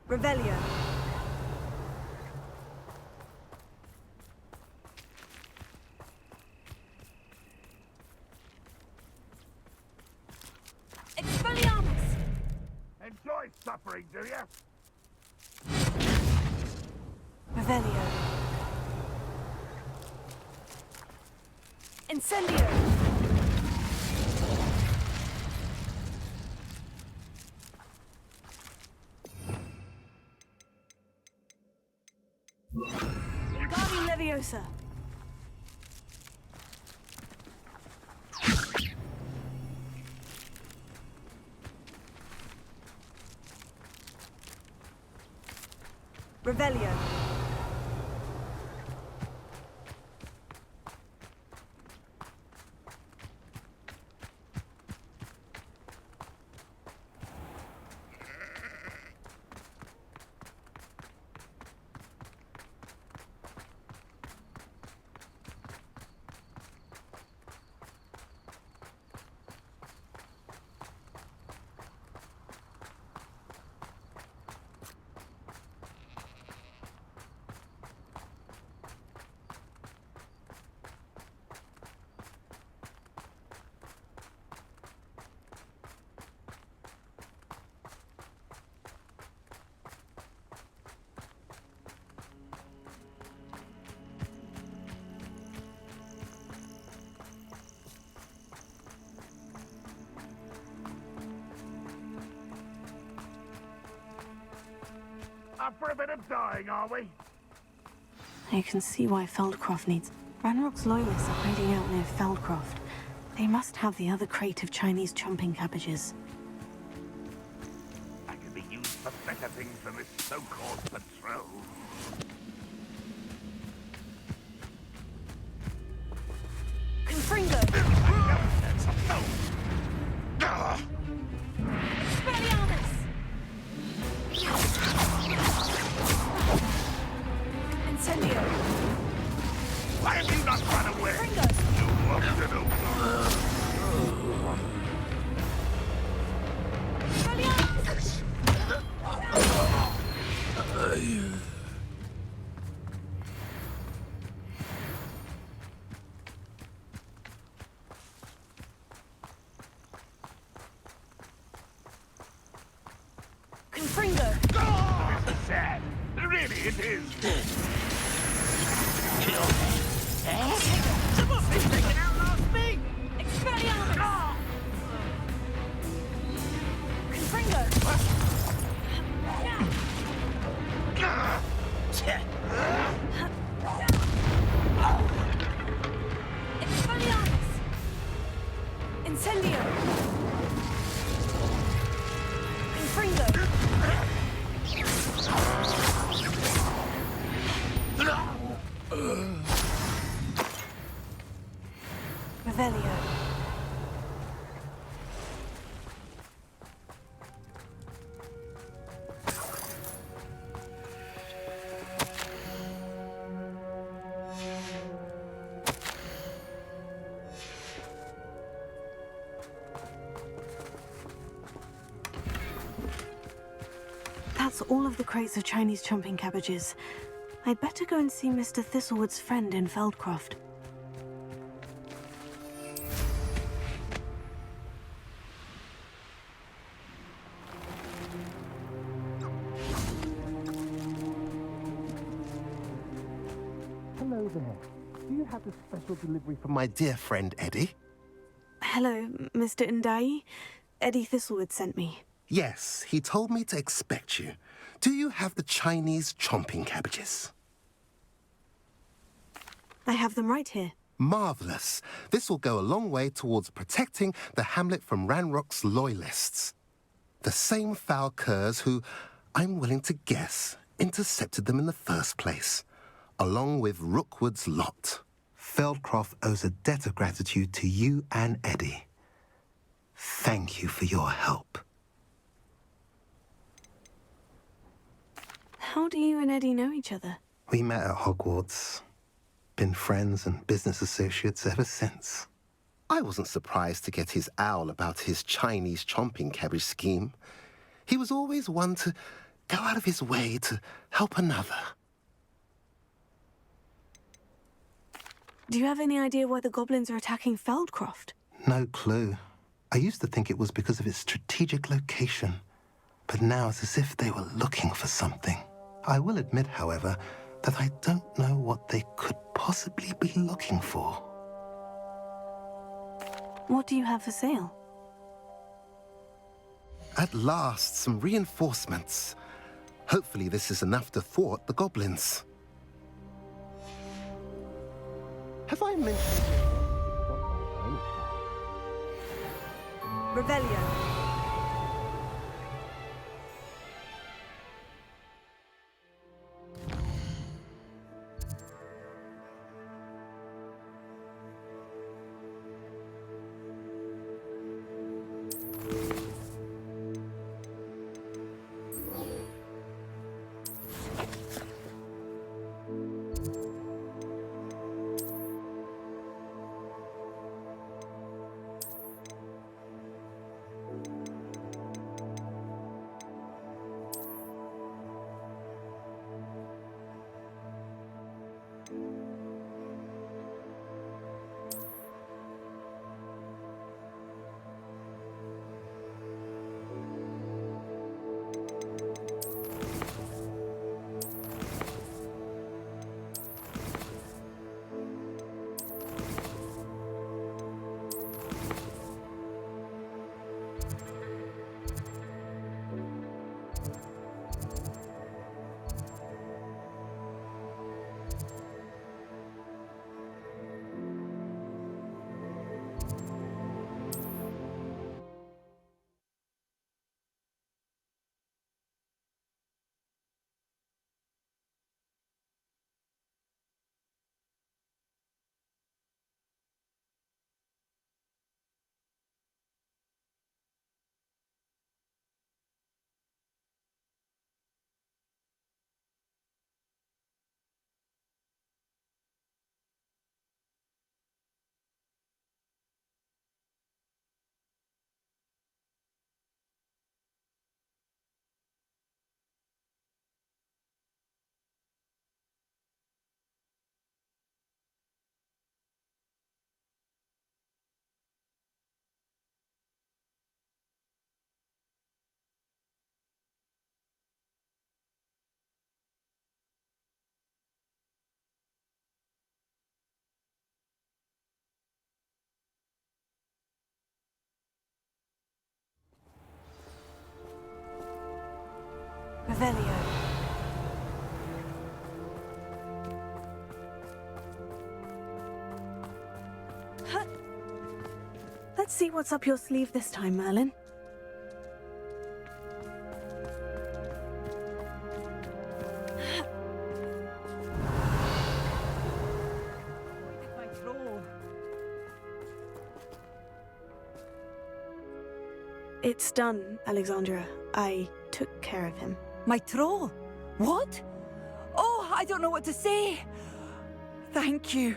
Revelio. Expelliarmus! Enjoy suffering, do you? Revelio. Incendio. Wingardium Leviosa. Revelio. Up for a bit of dying, are we? You can see why Feldcroft needs... Ranrock's loyalists are hiding out near Feldcroft. They must have the other crate of Chinese chomping cabbages. I could be used for better things than this so-called patrol. Confringo! Expelliarmus! Incendio! Why have you not run away? Confringo! You wanted to know. Expelliarmus! Confringo! This is sad. Really, it is. Someone's been taken out last week! Expelliarmus! Confringo! Expelliarmus! Incendio! Confringo! Revelio. That's all of the crates of Chinese chomping cabbages. I'd better go and see Mr. Thistlewood's friend in Feldcroft. Hello there. Do you have a special delivery from my dear friend Eddie? Hello, Mr. Ndai. Eddie Thistlewood sent me. Yes, he told me to expect you. Do you have the Chinese chomping cabbages? I have them right here. Marvellous. This will go a long way towards protecting the hamlet from Ranrock's loyalists. The same foul curs who, I'm willing to guess, intercepted them in the first place, along with Rookwood's lot. Feldcroft owes a debt of gratitude to you and Eddie. Thank you for your help. How do you and Eddie know each other? We met at Hogwarts. Been friends and business associates ever since. I wasn't surprised to get his owl about his Chinese chomping cabbage scheme. He was always one to go out of his way to help another. Do you have any idea why the goblins are attacking Feldcroft? No clue. I used to think it was because of its strategic location, but now it's as if they were looking for something. I will admit, however, that I don't know what they could possibly be looking for. What do you have for sale? At last, some reinforcements. Hopefully this is enough to thwart the goblins. Have I mentioned... Rebellion. Revelio. Huh. Let's see what's up your sleeve this time, Merlin. My troll. It's done, Alexandra. I took care of him. My troll? What? Oh, I don't know what to say. Thank you.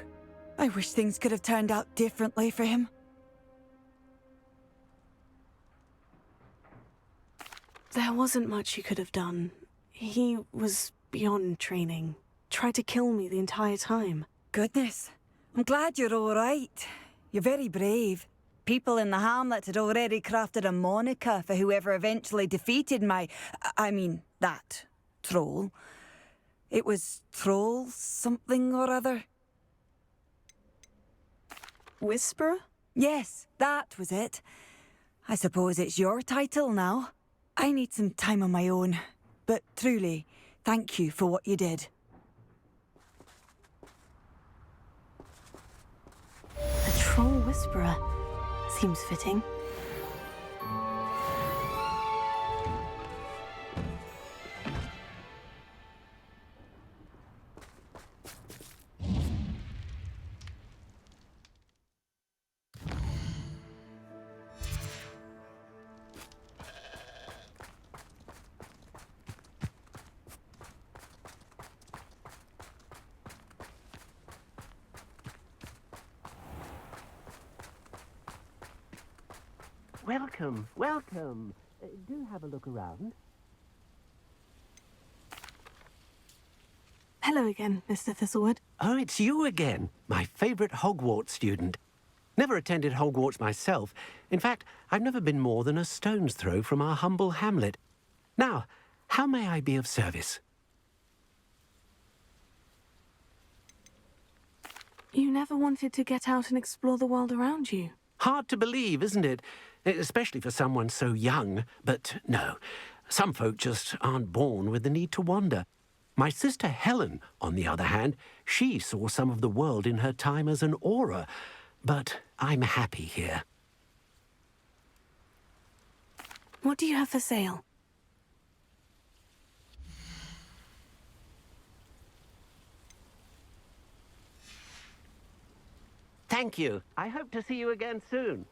I wish things could have turned out differently for him. There wasn't much you could have done. He was beyond training. Tried to kill me the entire time. Goodness. I'm glad you're all right. You're very brave. People in the hamlet had already crafted a moniker for whoever eventually defeated that troll. It was Troll something or other. Whisperer? Yes, that was it. I suppose it's your title now. I need some time on my own. But truly, thank you for what you did. A troll whisperer. Seems fitting. Welcome, welcome. Do have a look around. Hello again, Mr. Thistlewood. Oh, it's you again, my favourite Hogwarts student. Never attended Hogwarts myself. In fact, I've never been more than a stone's throw from our humble hamlet. Now, how may I be of service? You never wanted to get out and explore the world around you. Hard to believe, isn't it? Especially for someone so young. But no, some folk just aren't born with the need to wander. My sister Helen, on the other hand, she saw some of the world in her time as an auror. But I'm happy here. What do you have for sale? Thank you. I hope to see you again soon.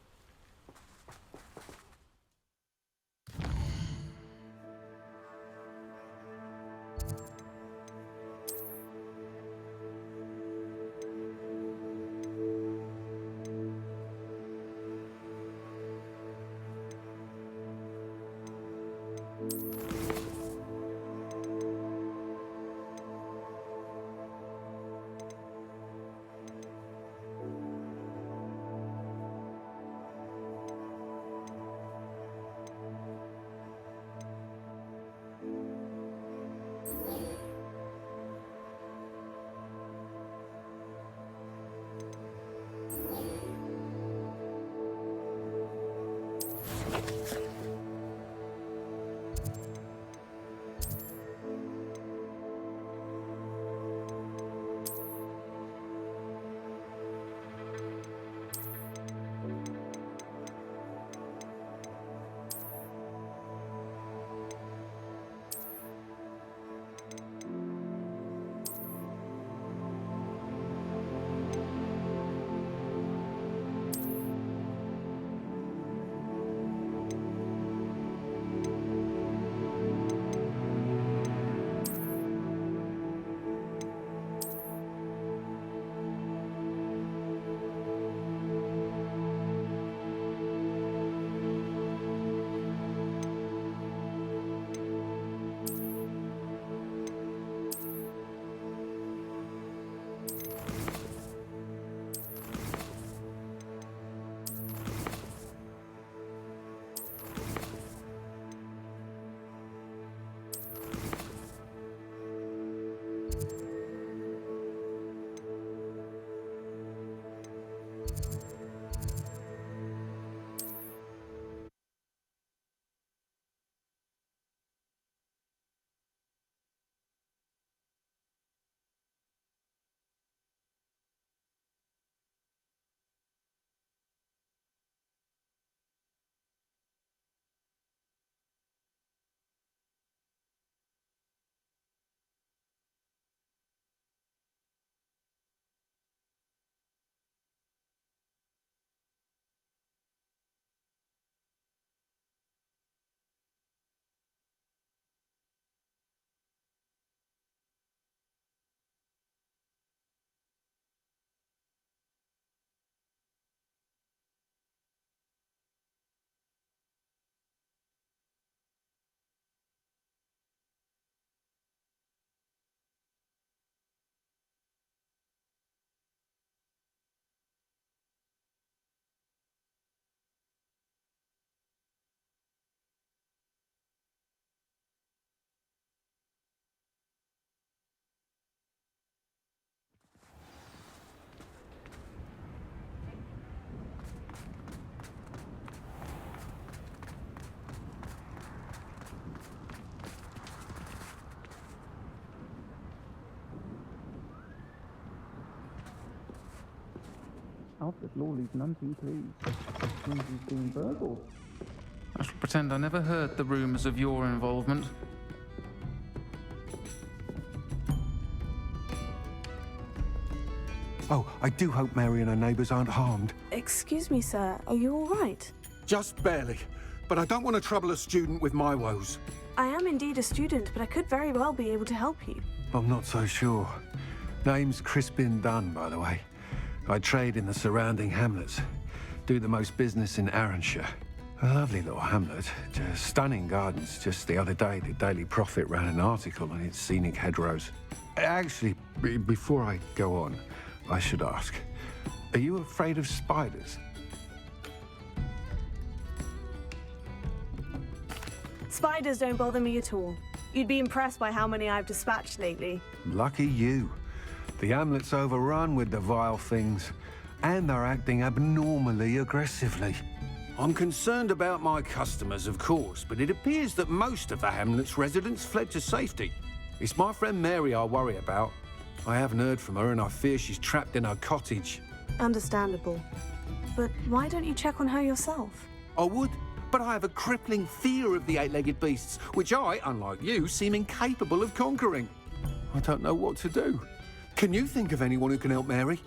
Alfred Lawley's none too pleased. Seems he's been burgled. I shall pretend I never heard the rumours of your involvement. Oh, I do hope Mary and her neighbours aren't harmed. Excuse me, sir. Are you all right? Just barely. But I don't want to trouble a student with my woes. I am indeed a student, but I could very well be able to help you. I'm not so sure. Name's Crispin Dunn, by the way. I trade in the surrounding hamlets. Do the most business in Arranshire. A lovely little hamlet. Just stunning gardens. Just the other day, the Daily Prophet ran an article on its scenic hedgerows. Actually, before I go on, I should ask, are you afraid of spiders? Spiders don't bother me at all. You'd be impressed by how many I've dispatched lately. Lucky you. The hamlet's overrun with the vile things, and they're acting abnormally aggressively. I'm concerned about my customers, of course, but it appears that most of the hamlet's residents fled to safety. It's my friend Mary I worry about. I haven't heard from her, and I fear she's trapped in her cottage. Understandable. But why don't you check on her yourself? I would, but I have a crippling fear of the eight-legged beasts, which I, unlike you, seem incapable of conquering. I don't know what to do. Can you think of anyone who can help Mary?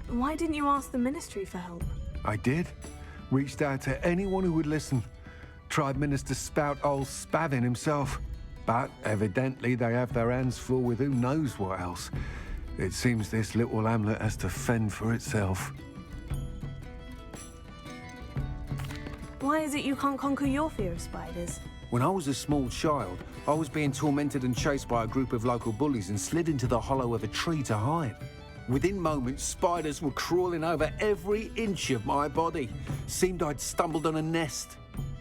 Why didn't you ask the ministry for help? I did. Reached out to anyone who would listen. Tried Minister Spout old Spavin himself. But evidently they have their hands full with who knows what else. It seems this little hamlet has to fend for itself. Why is it you can't conquer your fear of spiders? When I was a small child, I was being tormented and chased by a group of local bullies and slid into the hollow of a tree to hide. Within moments, spiders were crawling over every inch of my body. Seemed I'd stumbled on a nest.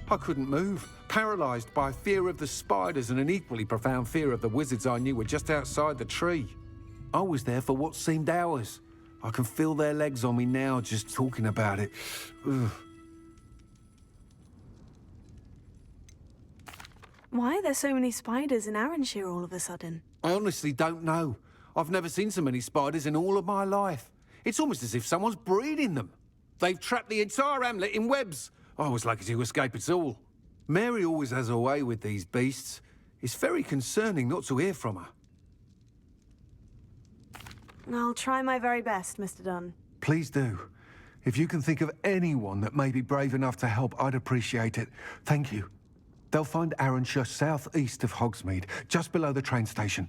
I couldn't move, paralysed by fear of the spiders and an equally profound fear of the wizards I knew were just outside the tree. I was there for what seemed hours. I can feel their legs on me now just talking about it. Ugh. Why are there so many spiders in Arranshire all of a sudden? I honestly don't know. I've never seen so many spiders in all of my life. It's almost as if someone's breeding them. They've trapped the entire hamlet in webs. I was lucky to escape it all. Mary always has a way with these beasts. It's very concerning not to hear from her. I'll try my very best, Mr. Dunn. Please do. If you can think of anyone that may be brave enough to help, I'd appreciate it. Thank you. They'll find Arranshire southeast of Hogsmeade, just below the train station.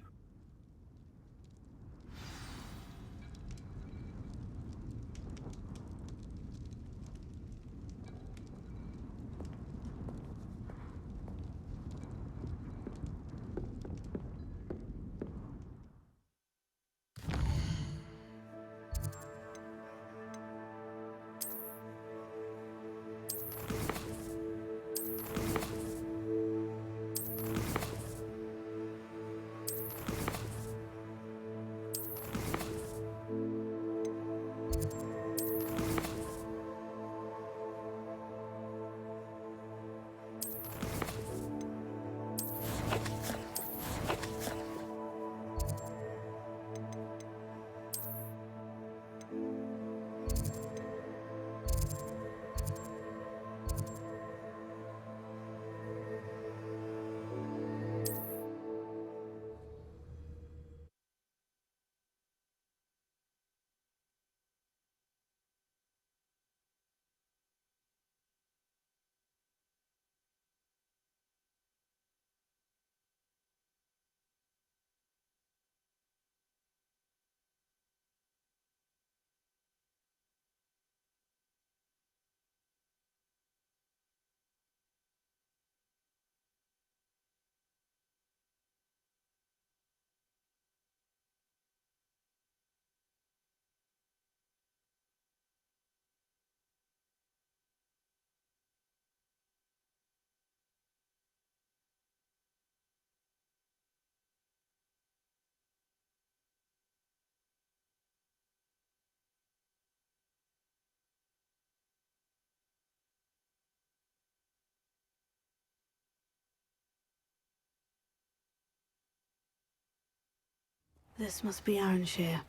This must be Arranshire.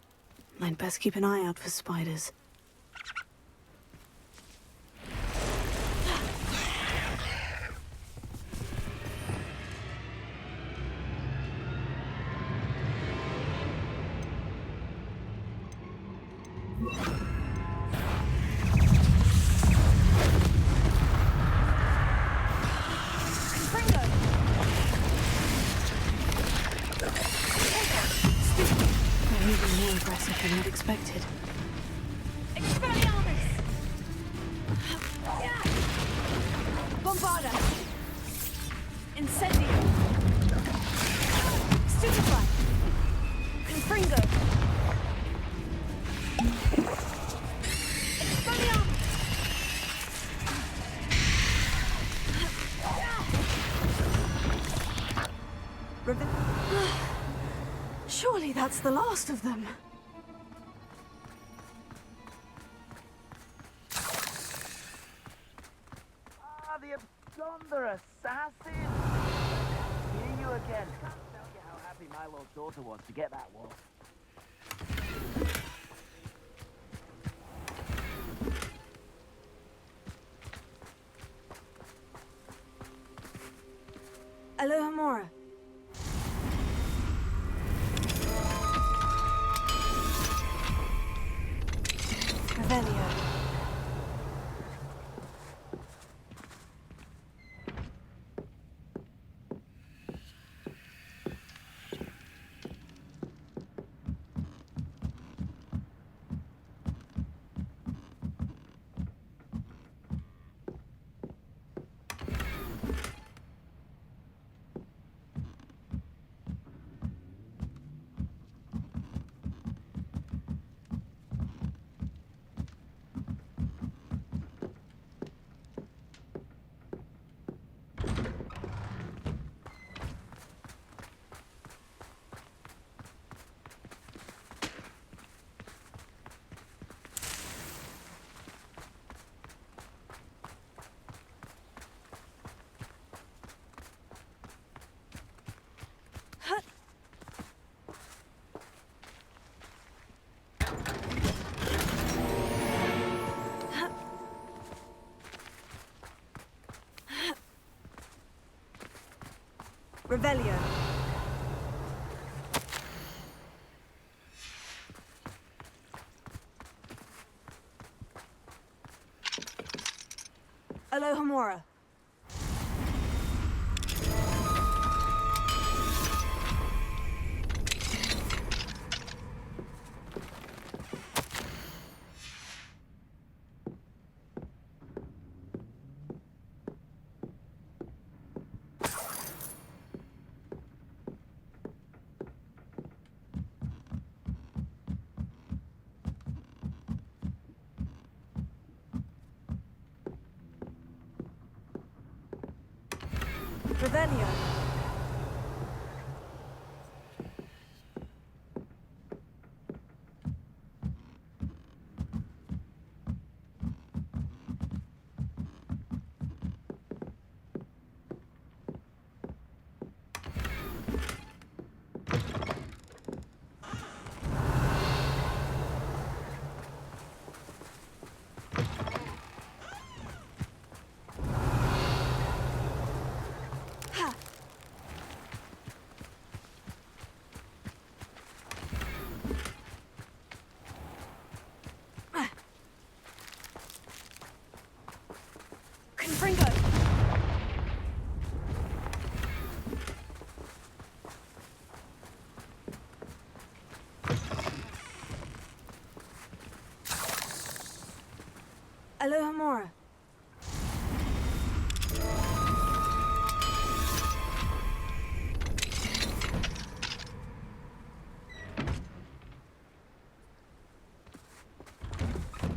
I'd best keep an eye out for spiders. They're even more aggressive than I'd expected. Confringo! Surely that's the last of them. Ah, the Absconder assassin! Here you again. Can't tell you how happy my little daughter was to get that wolf. Aloha Mora. Revelio. Revelio. Aloha Mora. Revelio. Confringo. Aloha Mora.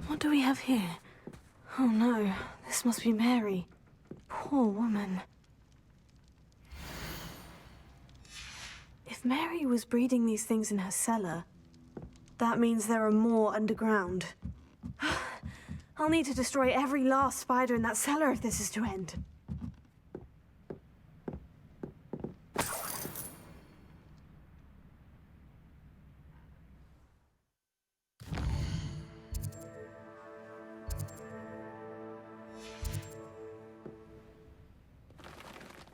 What do we have here? Oh no, this must be Mary. Poor woman. If Mary was breeding these things in her cellar, that means there are more underground. I'll need to destroy every last spider in that cellar if this is to end.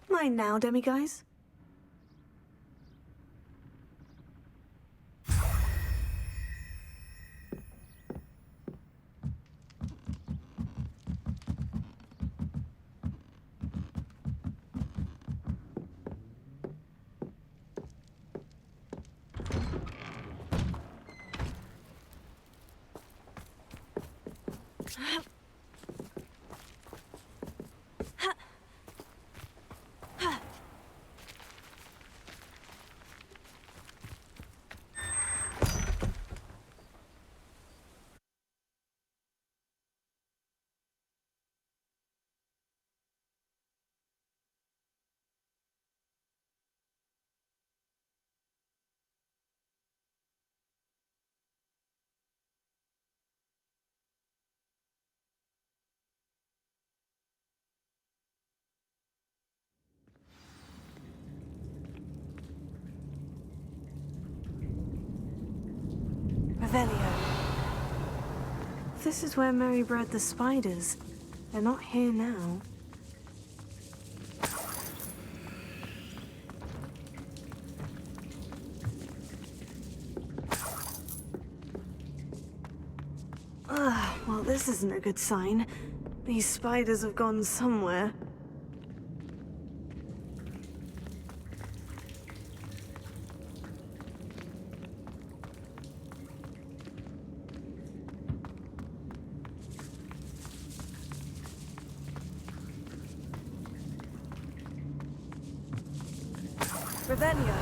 Mine now, demiguise. Revelio. This is where Mary bred the spiders. They're not here now. Well, this isn't a good sign. These spiders have gone somewhere. Revelio.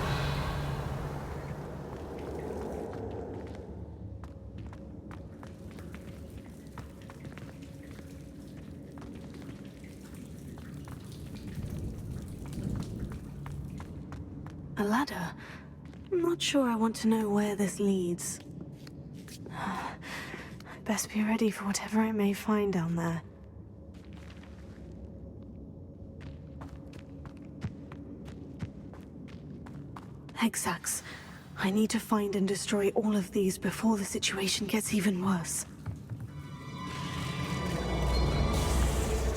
A ladder? I'm not sure I want to know where this leads. I'd best be ready for whatever I may find down there. Hexax. I need to find and destroy all of these before the situation gets even worse.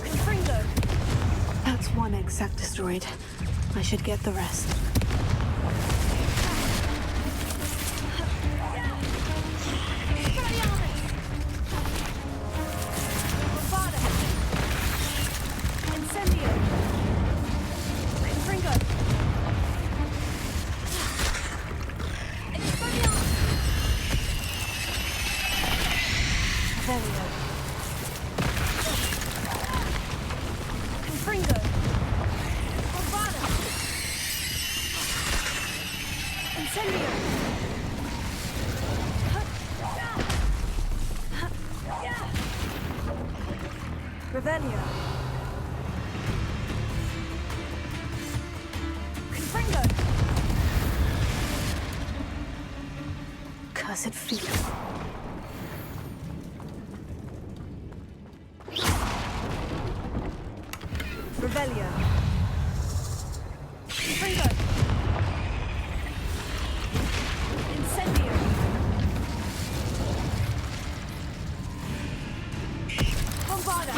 Confringo! That's one Hexac destroyed. I should get the rest. Revelio. Confringo. Cursed feet. Revelio. Confringo. Incendio. Bombarda.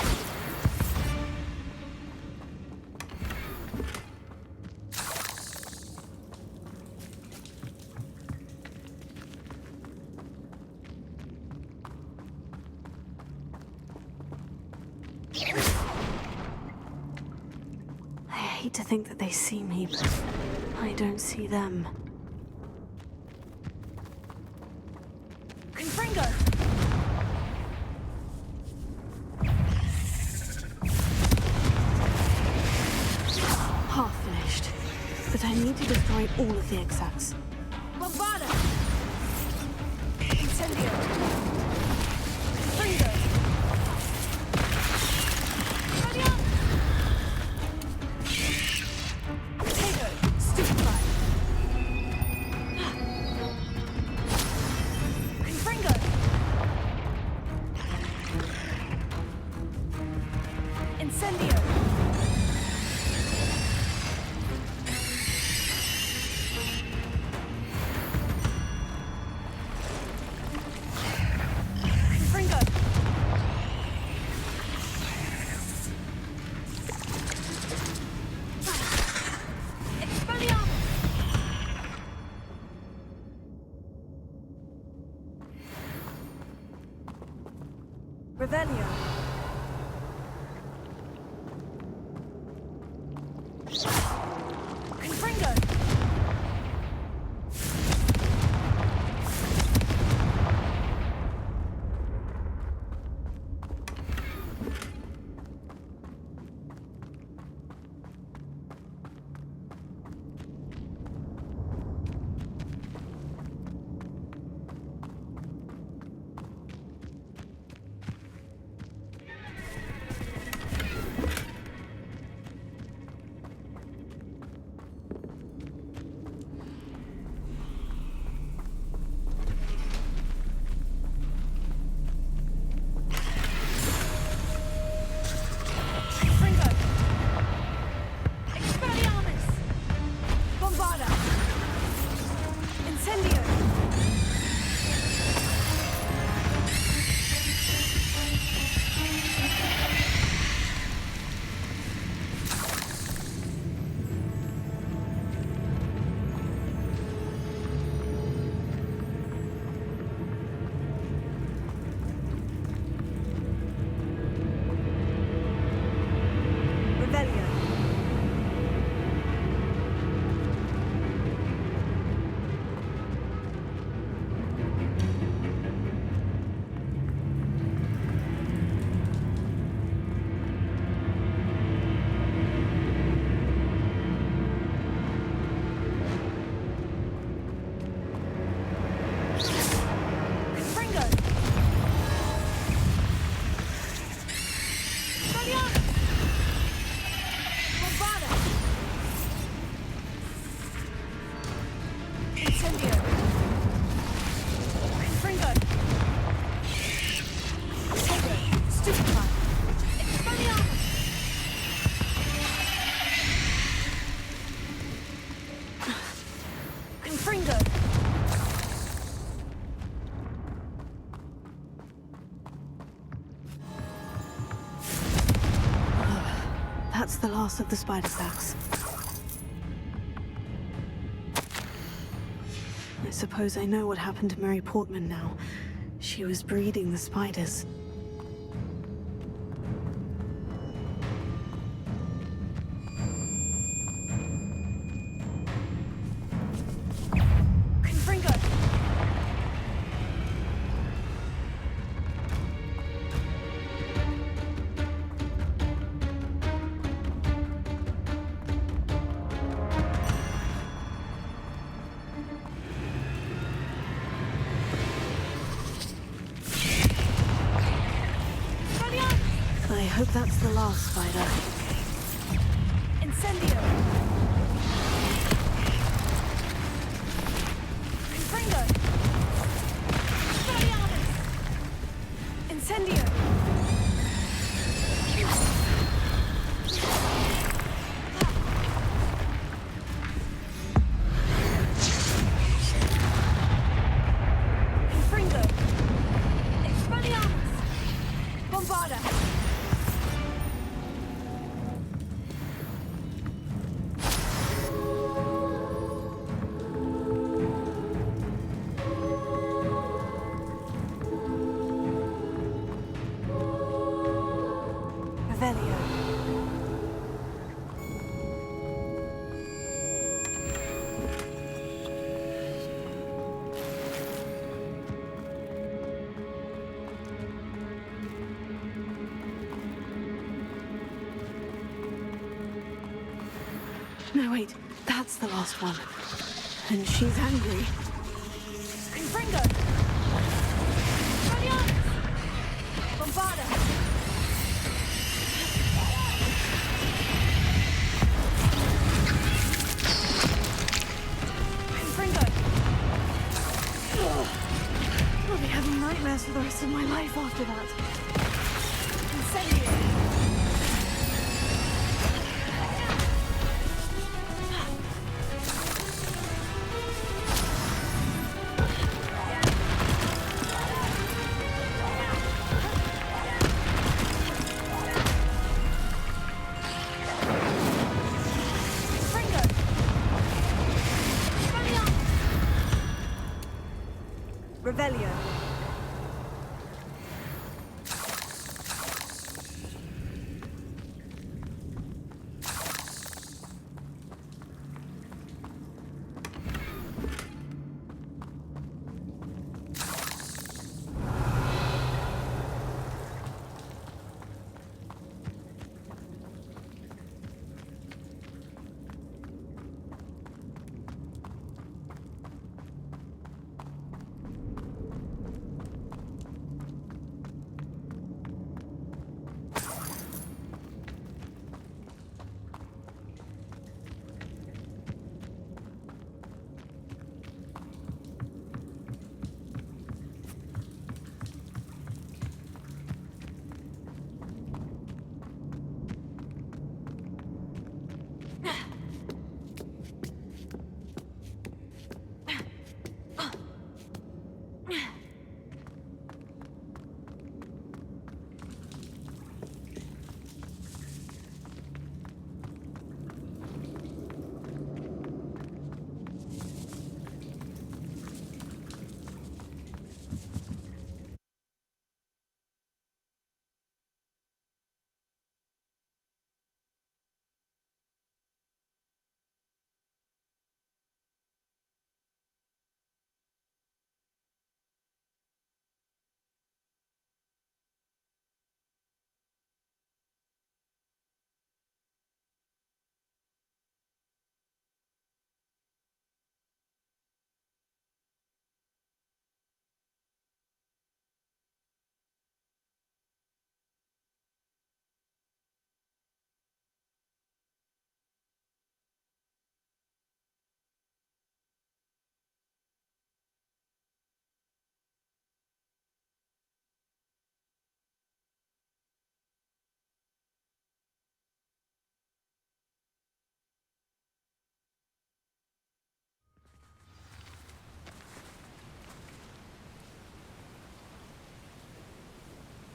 I hate to think that they see me, but I don't see them. Confringo! Half finished, but I need to destroy all of the Hexacs. Bombarda! Incendio! Confringo! Revelio. Confringo. That's the last of the spider stacks. I suppose I know what happened to Mary Portman now. She was breeding the spiders. Confringo! I hope that's the last spider. Incendio! Confringo! Expelliarmus! Incendio! Confringo! Expelliarmus! Bombarda! Revelio. No, wait, that's the last one. And she's angry. Confringo! Expelliarmus! Bombarda! I'll be having nightmares for the rest of my life after that. Incendio! Confringo! Expelliarmus! Revelio.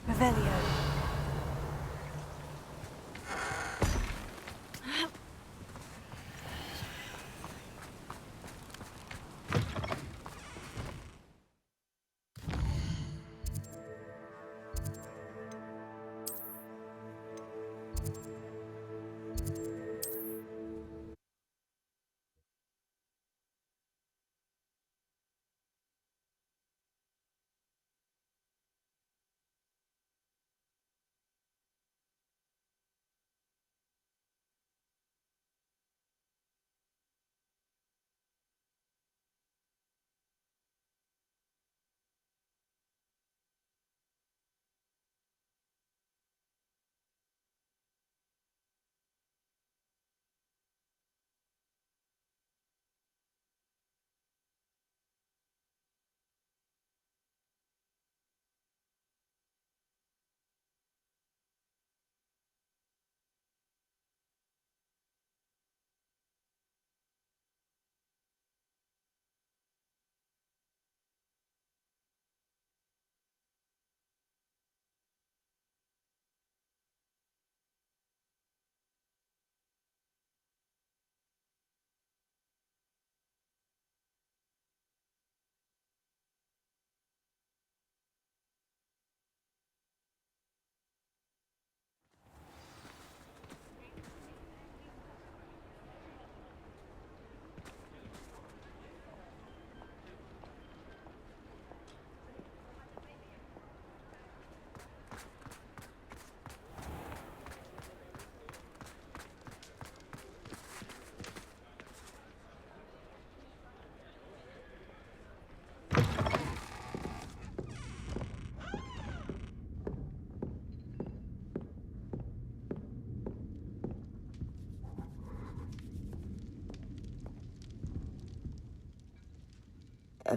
Revelio.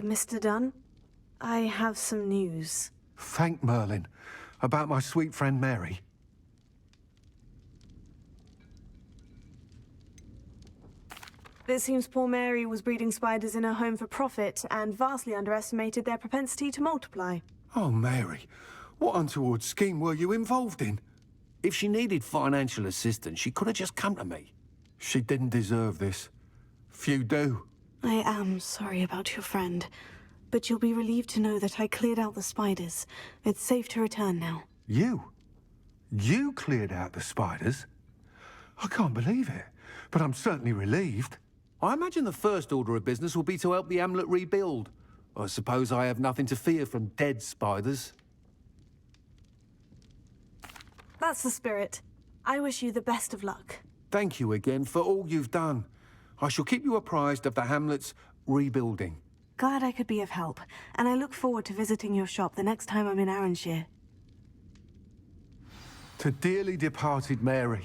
Mr. Dunn. I have some news. Thank Merlin. About my sweet friend Mary. It seems poor Mary was breeding spiders in her home for profit and vastly underestimated their propensity to multiply. Oh, Mary. What untoward scheme were you involved in? If she needed financial assistance, she could have just come to me. She didn't deserve this. Few do. I am sorry about your friend, but you'll be relieved to know that I cleared out the spiders. It's safe to return now. You? You cleared out the spiders? I can't believe it, but I'm certainly relieved. I imagine the first order of business will be to help the Hamlet rebuild. I suppose I have nothing to fear from dead spiders. That's the spirit. I wish you the best of luck. Thank you again for all you've done. I shall keep you apprised of the Hamlet's rebuilding. Glad I could be of help, and I look forward to visiting your shop the next time I'm in Arranshire. To dearly departed Mary.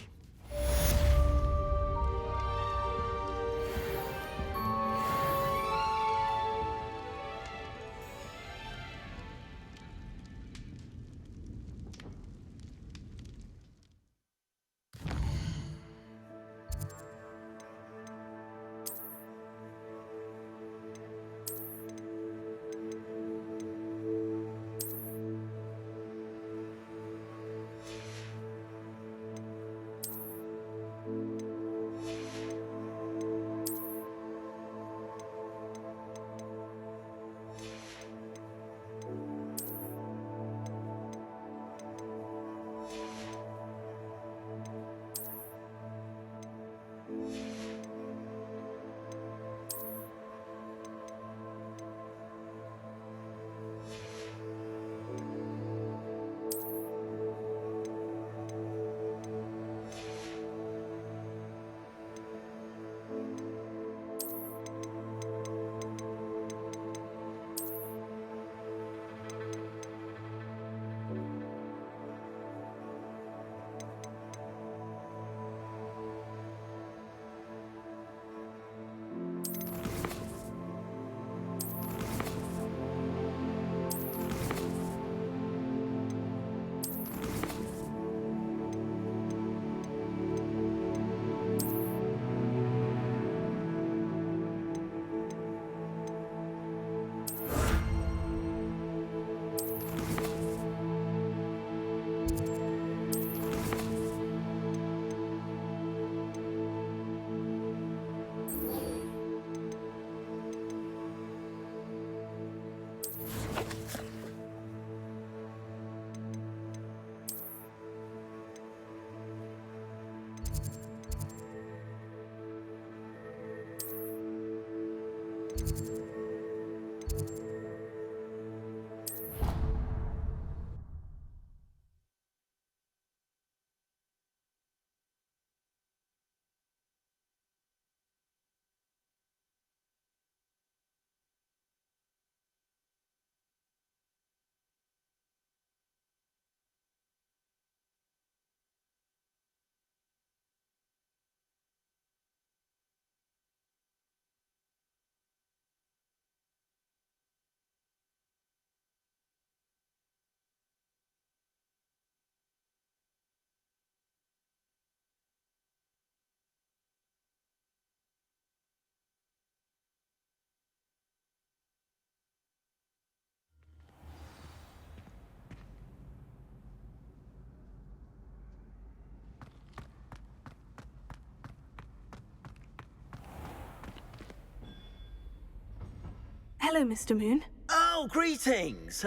Hello, Mr. Moon. Oh, greetings.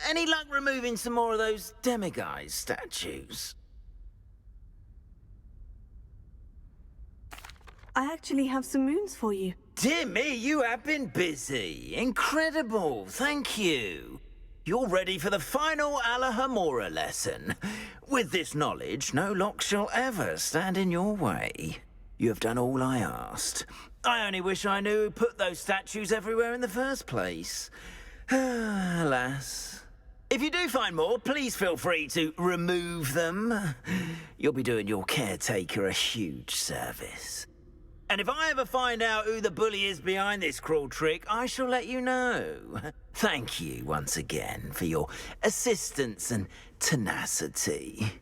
Any luck removing some more of those demiguise statues? I actually have some moons for you. Dear me, you have been busy. Incredible, thank you. You're ready for the final Alahamora lesson. With this knowledge, no lock shall ever stand in your way. You have done all I asked. I only wish I knew who put those statues everywhere in the first place. Alas. If you do find more, please feel free to remove them. You'll be doing your caretaker a huge service. And if I ever find out who the bully is behind this cruel trick, I shall let you know. Thank you once again for your assistance and tenacity.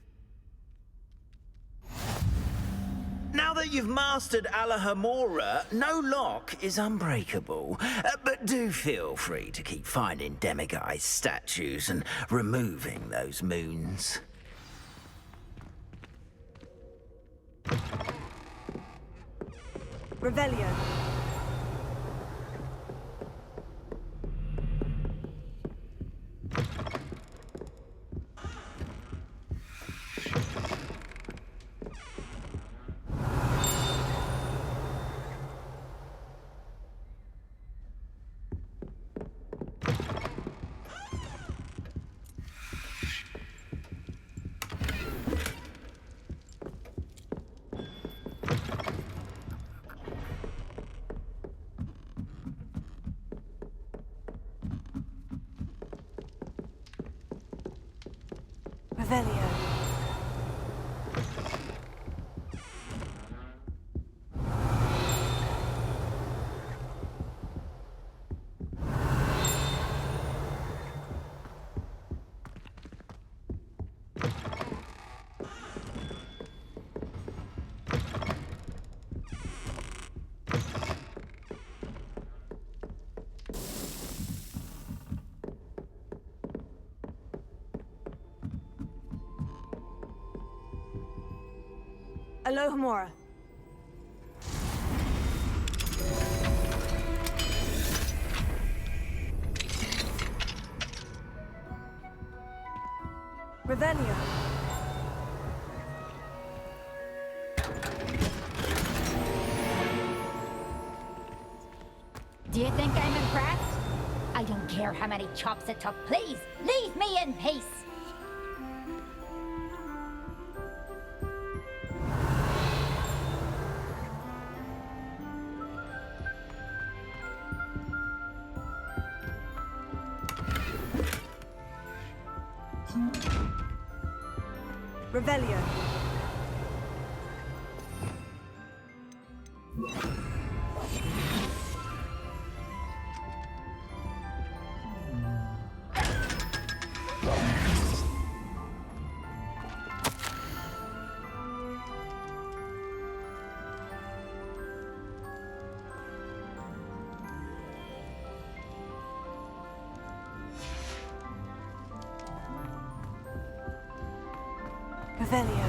Now that you've mastered Alohomora, no lock is unbreakable. But do feel free to keep finding demiguise statues and removing those moons. Revelio. Revelio. Alohomora. Revelio. Do you think I'm impressed? I don't care how many chops it took. Please, leave me in peace. Revelio. Revelio.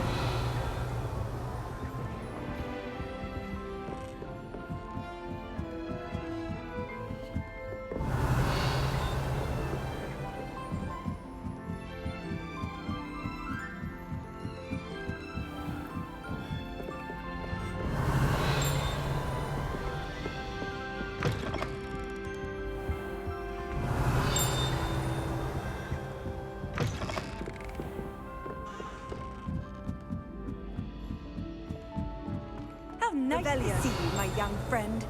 How nice to see you, my young friend.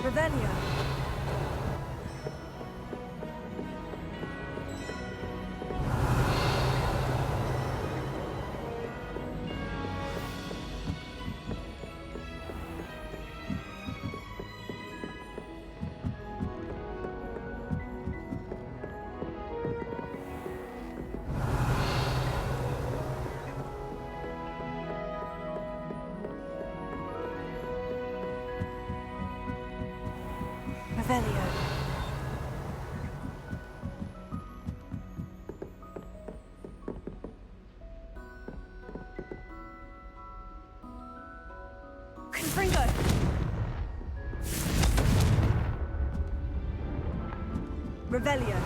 Revelio. Revelio. Confringo. Revelio.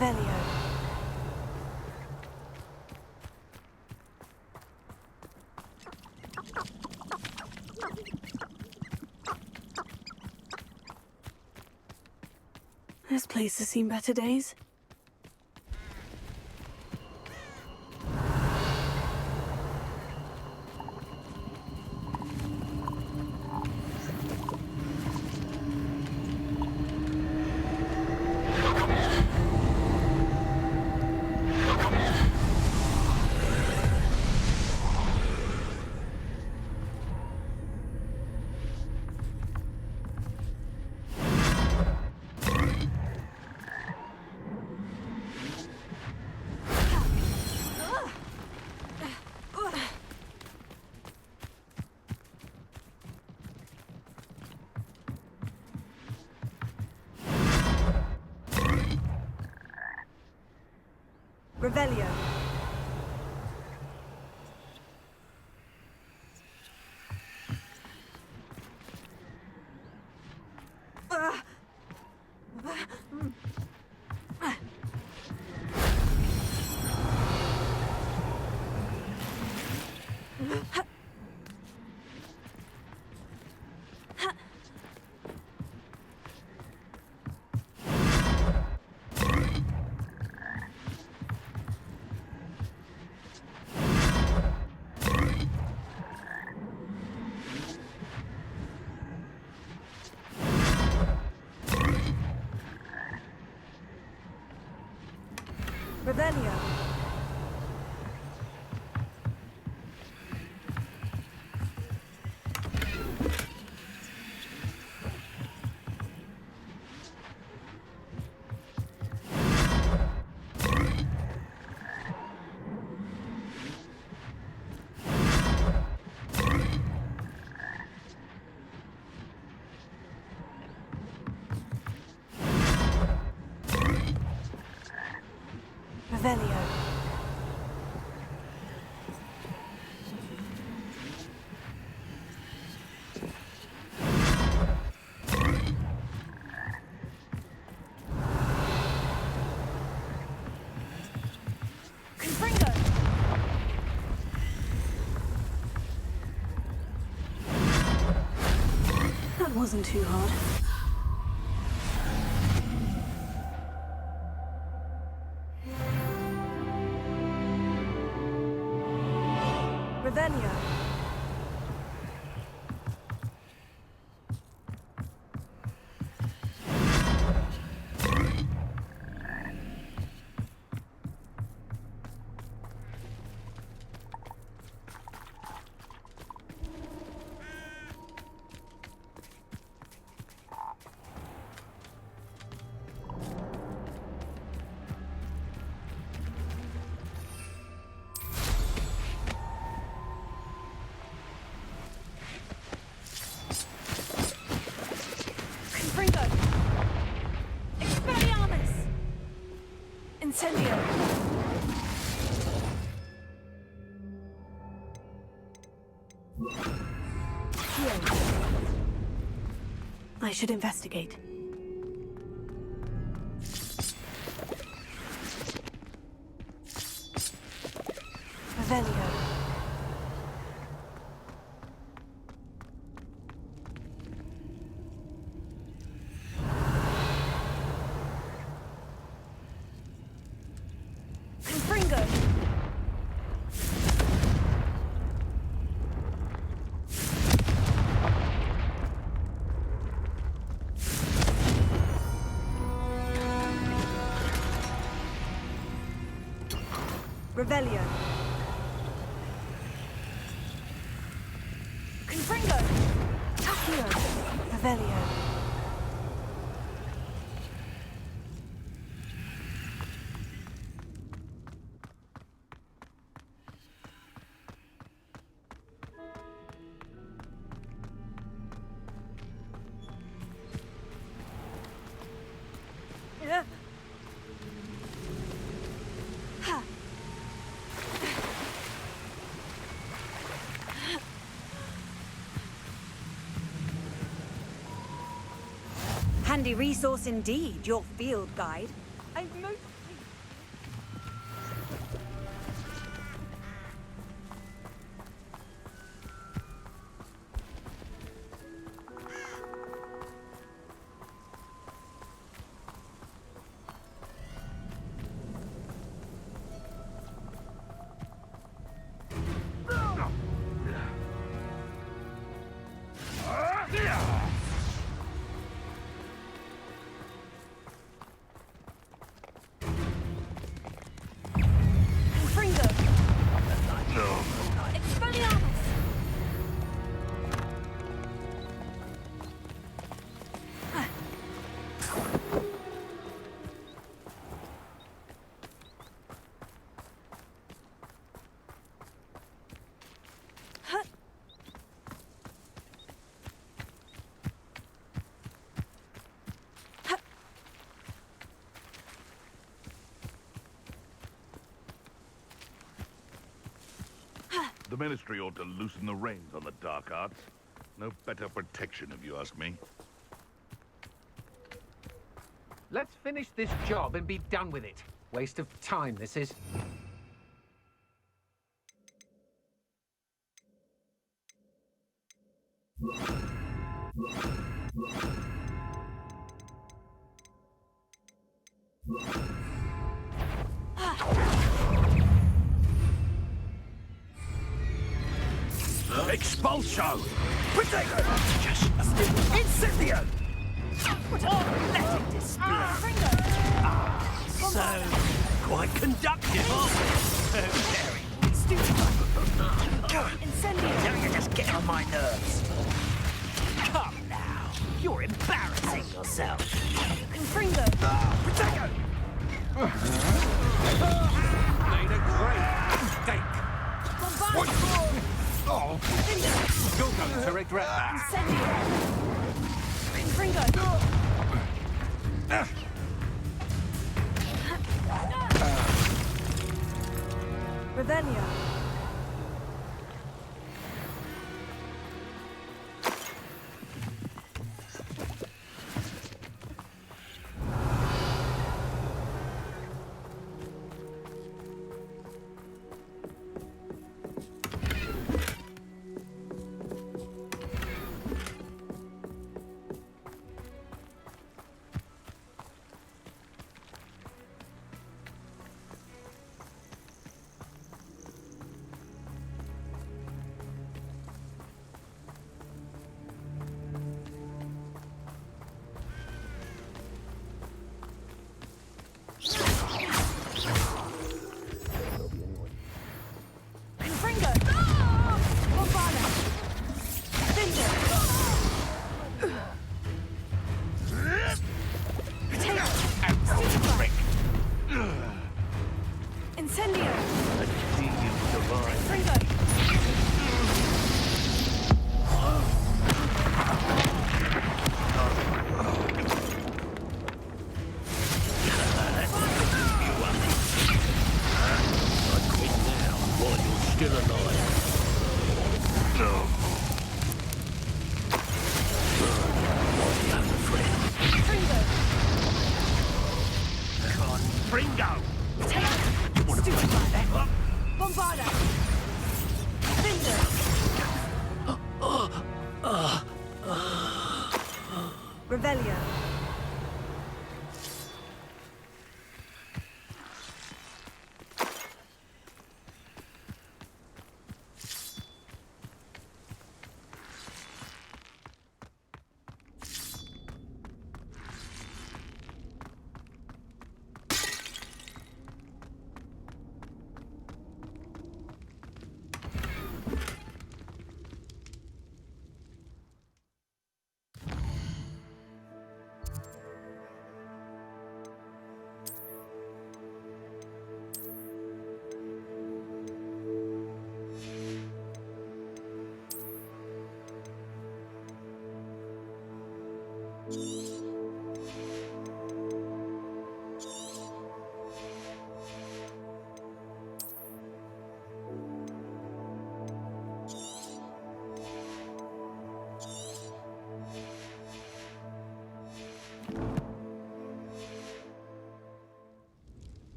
Revelio. This place has seen better days. Revelio. Revelio. Revelio. Confringo. That wasn't too hard. Revelio. Confringo. Expelliarmus. Incendio. I should investigate. Revelio. Confringo. Revelio. Confringo. Accio. Revelio. Yeah. Ha. Handy resource indeed, your field guide. I've mostly Ministry ought to loosen the reins on the dark arts. No better protection, if you ask me. Let's finish this job and be done with it. Waste of time, this is. Expulso! Protego! Incendio! Let it display. So, quite conductive, aren't you? Very stupid. Incendio! Now you're just getting on my nerves. Come now. You're embarrassing yourself. Confringo! Protego! Made a great mistake. Bombard! Oh! You're going to regret that. Incendio! Confringo! Revelio. Revelio.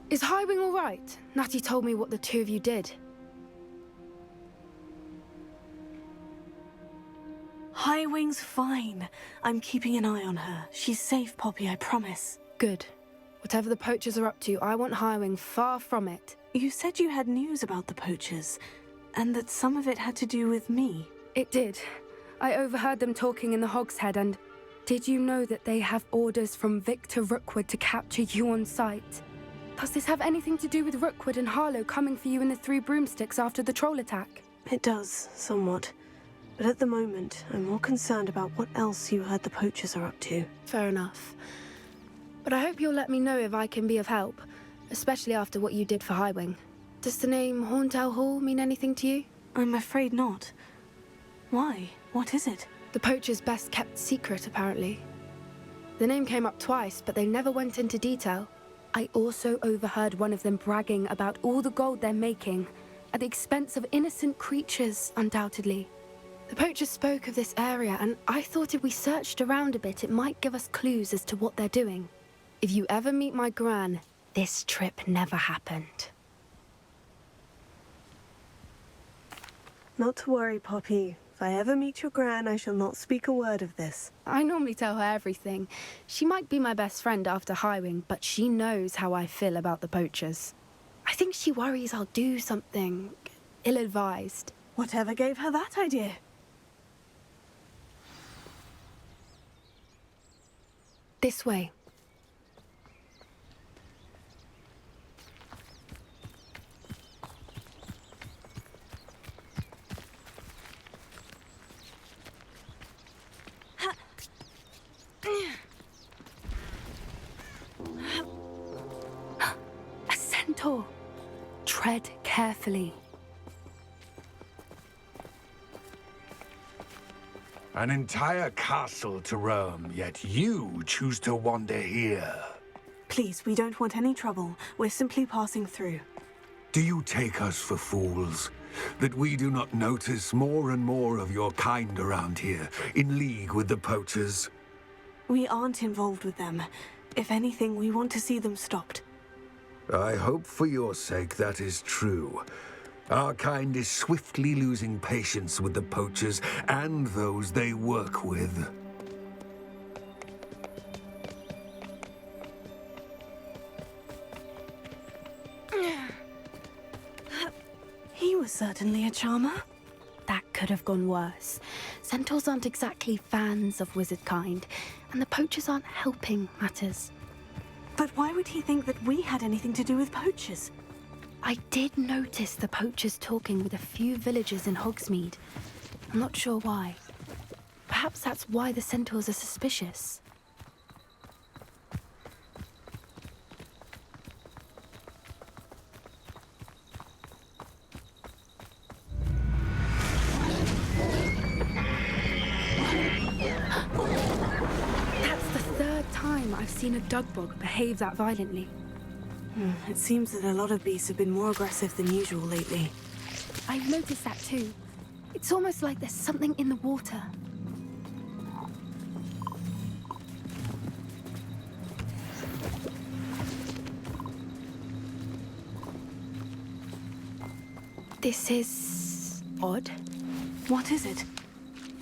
Is Highwing all right? Natty told me what the two of you did. Highwing's fine. I'm keeping an eye on her. She's safe, Poppy, I promise. Good. Whatever the poachers are up to, I want Highwing far from it. You said you had news about the poachers, and that some of it had to do with me. It did. I overheard them talking in the Hogshead, and did you know that they have orders from Victor Rookwood to capture you on sight? Does this have anything to do with Rookwood and Harlow coming for you in the Three Broomsticks after the troll attack? It does, somewhat. But at the moment, I'm more concerned about what else you heard the poachers are up to. Fair enough. But I hope you'll let me know if I can be of help, especially after what you did for Highwing. Does the name Horndale Hall mean anything to you? I'm afraid not. Why? What is it? The poachers' best kept secret, apparently. The name came up twice, but they never went into detail. I also overheard one of them bragging about all the gold they're making, at the expense of innocent creatures, undoubtedly. The poachers spoke of this area, and I thought if we searched around a bit, it might give us clues as to what they're doing. If you ever meet my gran, this trip never happened. Not to worry, Poppy. If I ever meet your gran, I shall not speak a word of this. I normally tell her everything. She might be my best friend after Highwing, but she knows how I feel about the poachers. I think she worries I'll do something ill-advised. Whatever gave her that idea? This way. A centaur. Tread carefully. An entire castle to roam, yet you choose to wander here. Please, we don't want any trouble. We're simply passing through. Do you take us for fools? That we do not notice more and more of your kind around here, in league with the poachers? We aren't involved with them. If anything, we want to see them stopped. I hope for your sake that is true. Our kind is swiftly losing patience with the poachers and those they work with. He was certainly a charmer. That could have gone worse. Centaurs aren't exactly fans of wizard kind, and the poachers aren't helping matters. But why would he think that we had anything to do with poachers? I did notice the poachers talking with a few villagers in Hogsmeade. I'm not sure why. Perhaps that's why the centaurs are suspicious. That's the third time I've seen a dugbog behave that violently. It seems that a lot of beasts have been more aggressive than usual lately. I've noticed that too. It's almost like there's something in the water. This is odd. What is it?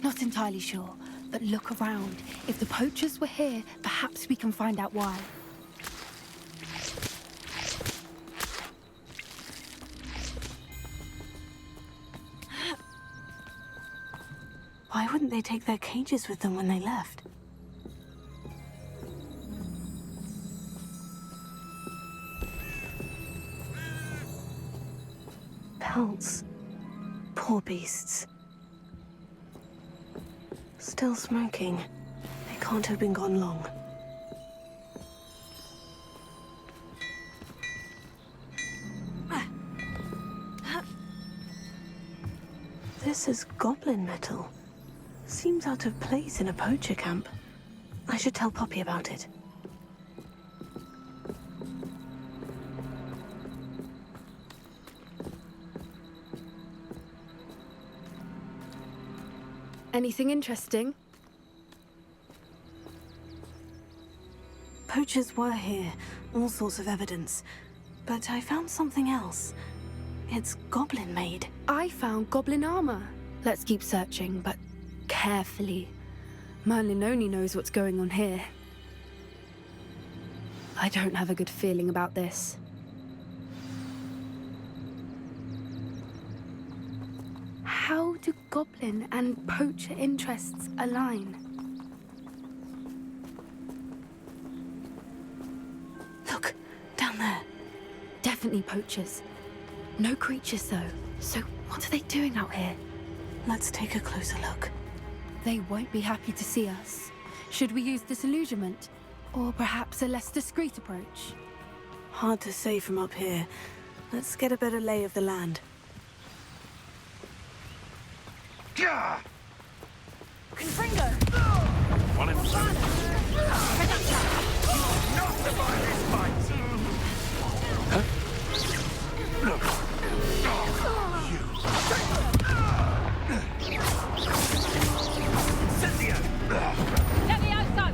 Not entirely sure, but look around. If the poachers were here, perhaps we can find out why. Why wouldn't they take their cages with them when they left? Pelts. Poor beasts. Still smoking. They can't have been gone long. This is goblin metal. Seems out of place in a poacher camp. I should tell Poppy about it. Anything interesting? Poachers were here, all sorts of evidence. But I found something else. It's goblin-made. I found goblin armor. Let's keep searching, but carefully. Merlin only knows what's going on here. I don't have a good feeling about this. How do goblin and poacher interests align? Look, down there. Definitely poachers. No creatures, though. So what are they doing out here? Let's take a closer look. They won't be happy to see us. Should we use disillusionment? Or perhaps a less discreet approach? Hard to say from up here. Let's get a better lay of the land. Confringo! One himself. Not to buy this fight! Levioso!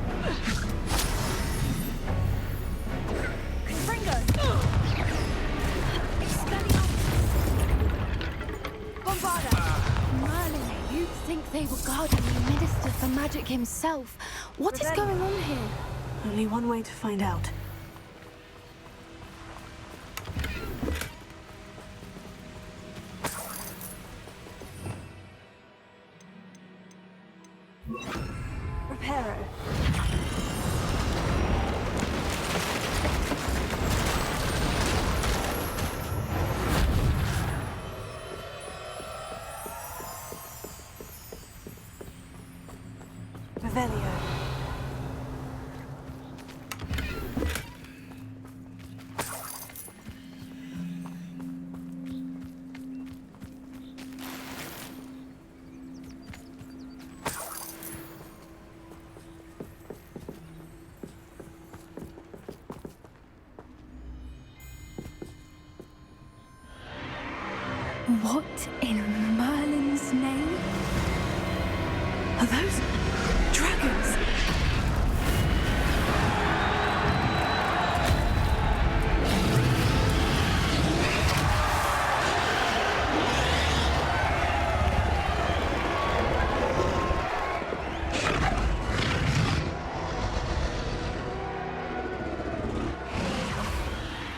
Confringo! Bombarda! Merlin, you'd think they were guarding the Minister for Magic himself. What is going on here? Only one way to find out. Reparo. Revelio. What in Merlin's name? Are those dragons?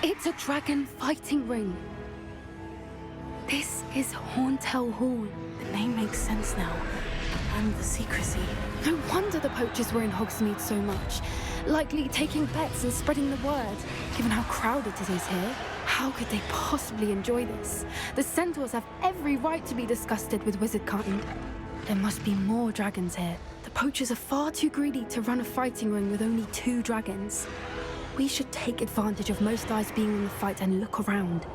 It's a dragon fighting ring. This is Horntail Hall. The name makes sense now. And the secrecy. No wonder the poachers were in Hogsmeade so much. Likely taking bets and spreading the word. Given how crowded it is here, how could they possibly enjoy this? The centaurs have every right to be disgusted with wizard kind. There must be more dragons here. The poachers are far too greedy to run a fighting ring with only 2 dragons. We should take advantage of most eyes being in the fight and look around.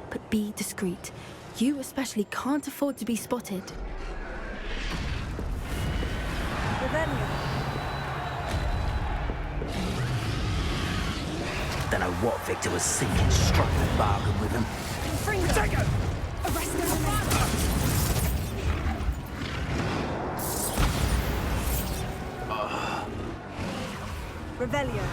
But be discreet. You especially can't afford to be spotted. Don't know what Victor was thinking, struck the bargain with him. Confringo! Arrest Revelio.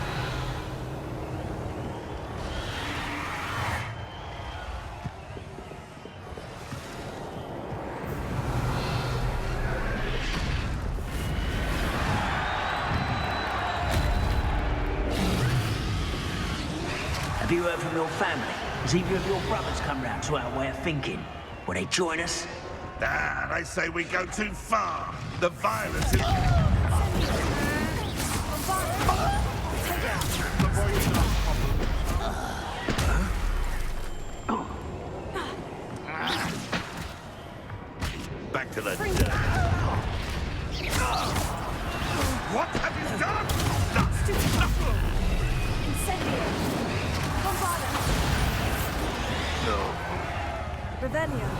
Have you heard from your family? Has either of your brothers come round to our way of thinking? Will they join us? Ah, they say we go too far. The violence is... Back to the dirt. What have you done? Incendio. Bombarda. No. Revelio.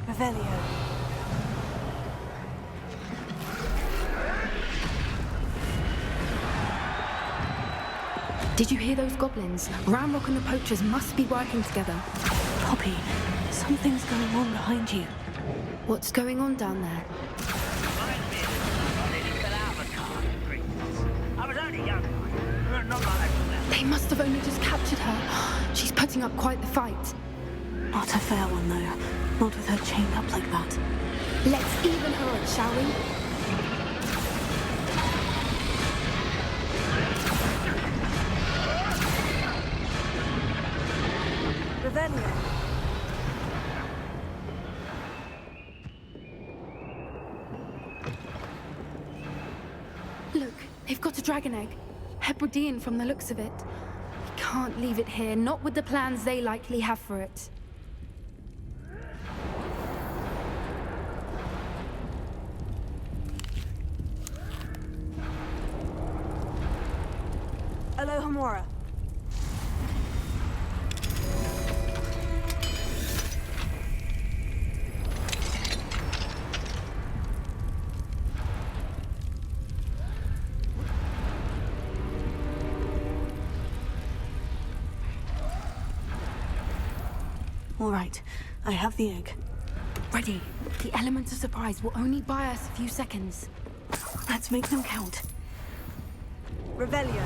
Revelio. Did you hear those goblins? Ranrock and the poachers must be working together. Poppy, something's going on behind you. What's going on down there? They must have only just captured her. She's putting up quite the fight. Not a fair one, though. Not with her chained up like that. Let's even her up, shall we? Revelio. Look, they've got a dragon egg. Hebridean from the looks of it. We can't leave it here, not with the plans they likely have for it. Alohomora. All right, I have the egg. Ready. The element of surprise will only buy us a few seconds. Let's make them count. Revelio.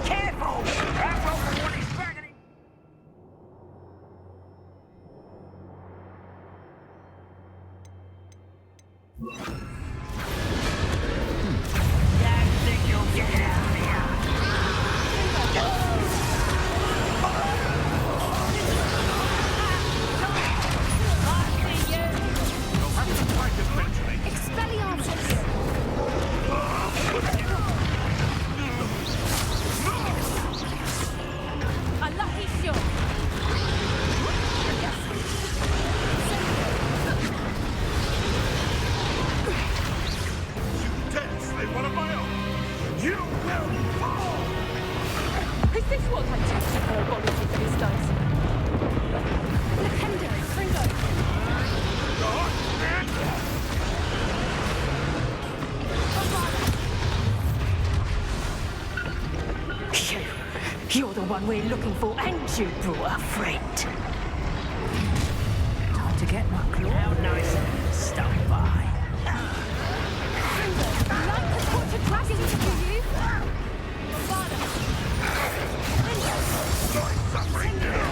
Careful! That's all the one is dragging it. You think you'll get out of here? A lucky shot. Dare slay one of my own! You will fall! Is this what I take to her body for these days? Lakenda, Fringo. You're the one we're looking for, and you brought a friend. Time to get my claw. How nice of you to stop by. Like to watch a dragon for you. My suffering now!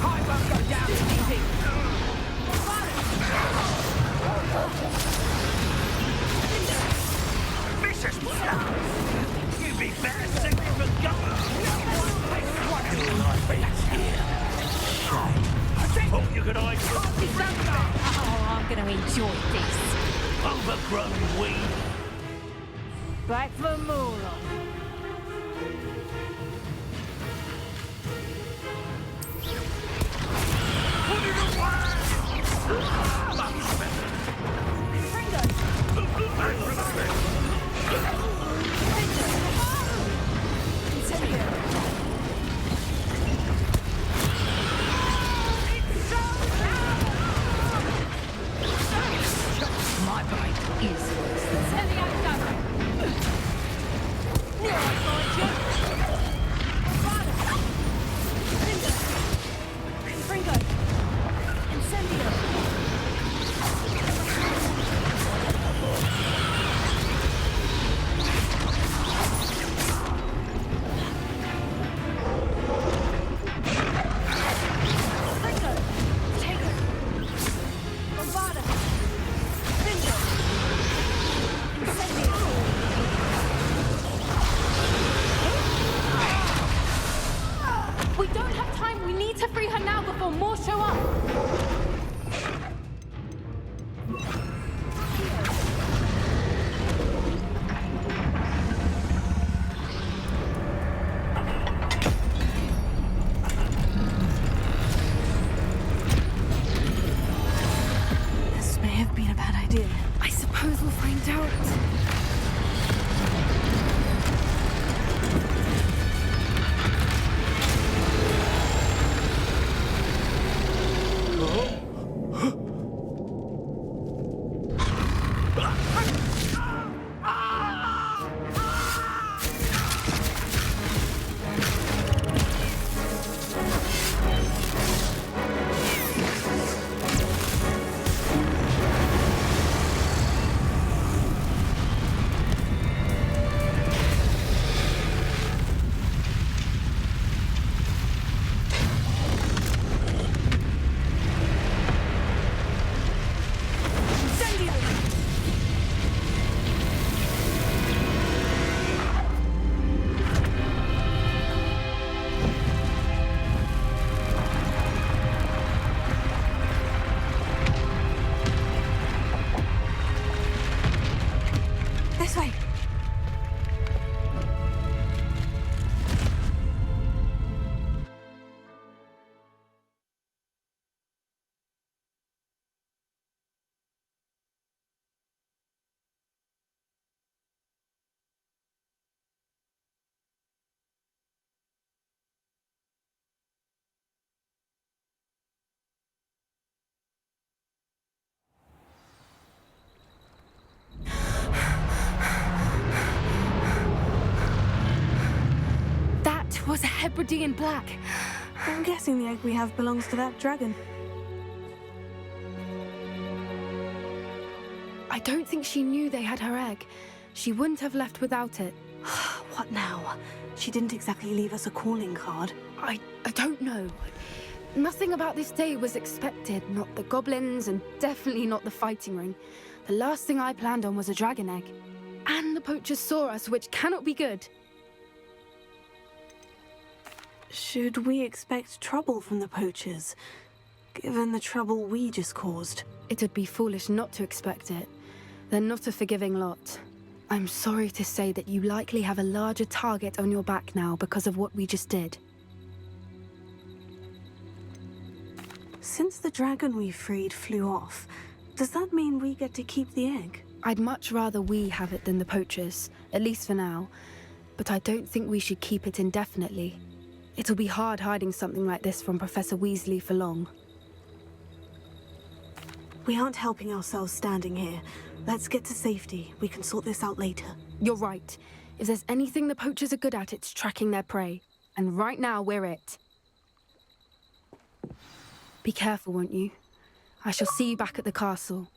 I won't go down easy. Vicious blood! You'd be better suited for government. I thought you could hide Oh, I'm going to enjoy this. overgrown weed. Back for more. Put it away! Much better. Back for the best. My bite is worse than Celiac. Here I find you. Fringo. Incendio. We don't have time. We need to free her now before more show up. It was a Hebridean black. I'm guessing the egg we have belongs to that dragon. I don't think she knew they had her egg. She wouldn't have left without it. What now? She didn't exactly leave us a calling card. I don't know. Nothing about this day was expected. Not the goblins, and definitely not the fighting ring. The last thing I planned on was a dragon egg. And the poachers saw us, which cannot be good. Should we expect trouble from the poachers, given the trouble we just caused? It would be foolish not to expect it. They're not a forgiving lot. I'm sorry to say that you likely have a larger target on your back now because of what we just did. Since the dragon we freed flew off, does that mean we get to keep the egg? I'd much rather we have it than the poachers, at least for now. But I don't think we should keep it indefinitely. It'll be hard hiding something like this from Professor Weasley for long. We aren't helping ourselves standing here. Let's get to safety. We can sort this out later. You're right. If there's anything the poachers are good at, it's tracking their prey. And right now, we're it. Be careful, won't you? I shall see you back at the castle.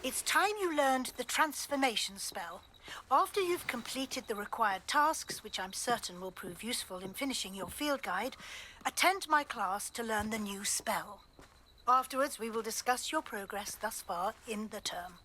It's time you learned the transformation spell. After you've completed the required tasks, which I'm certain will prove useful in finishing your field guide, attend my class to learn the new spell. Afterwards, we will discuss your progress thus far in the term.